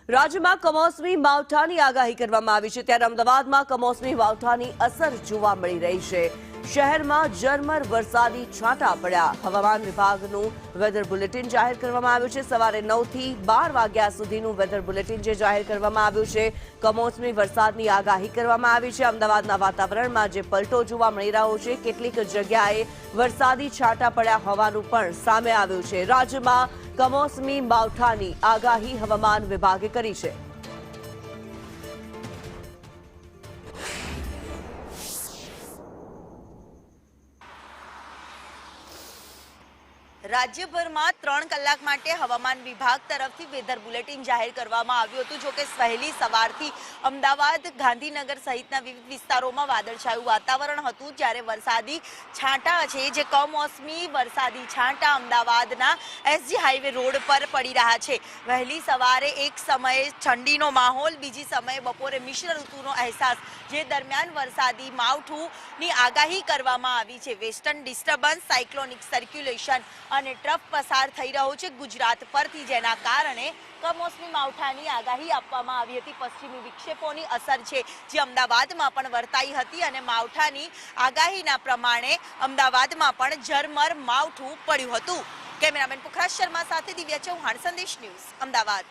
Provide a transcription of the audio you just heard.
રાજ્યમાં કમોસમી માવઠાની આગાહી કરવામાં આવી છે ત્યારે અમદાવાદમાં કમોસમી માવઠાની અસર જોવા મળી રહી છે। શહેરમાં ઝરમર વરસાદી છાંટા પડ્યા। હવામાન વિભાગનું વેધર બુલેટિન જાહેર કરવામાં આવ્યું છે। સવારે 9 થી 12 વાગ્યા સુધીનું વેધર બુલેટિન જે જાહેર કરવામાં આવ્યું છે। કમોસમી વરસાદની આગાહી કરવામાં આવી છે। અમદાવાદના વાતાવરણમાં જે પલટો જોવા મળી રહ્યો છે, કેટલીક જગ્યાએ વરસાદી છાંટા પડ્યા હોવાનું પણ સામે આવ્યું છે। રાજ્યમાં કમોસમી માવઠાની આગાહી હવામાન વિભાગે કરી છે। રાજ્યભરમાં 3 કલાક માટે હવામાન વિભાગ તરફથી વેધર બુલેટિન જાહેર કરવામાં આવ્યું હતું। જો કે વહેલી સવારથી અમદાવાદ, ગાંધીનગર સહિતના વિવિધ વિસ્તારોમાં વાદળછાયું વાતાવરણ હતું, જ્યારે વરસાદી છાંટા છે જે કમોસમી વરસાદી છાંટા અમદાવાદના એસજી હાઈવે રોડ પર પડી રહ્યા છે। વહેલી સવારે એક સમયે ઠંડીનો માહોલ, બીજી સમયે બપોરે મિશ્ર ઋતુનો અહેસાસ, જે દરમિયાન વરસાદી માવઠુંની આગાહી કરવામાં આવી છે। વેસ્ટર્ન ડિસ્ટર્બન્સ, સાયક્લોનિક સર્ક્યુલેશન અને ટ્રફ પસાર થઈ રહ્યો છે ગુજરાત પરથી, જેના કારણે કમોસમી માવઠાની આગાહી આપવામાં આવી હતી। પશ્ચિમી વિક્ષેપોની અસર છે જે અમદાવાદમાં પણ વર્તાઈ હતી અને માવઠાની આગાહીના પ્રમાણે અમદાવાદમાં પણ ઝરમર માવઠું પડ્યું હતું। કેમેરામેન પુખરાજ શર્મા સાથે દિવ્યા ચૌહાણ, સંદેશ ન્યૂઝ, અમદાવાદ।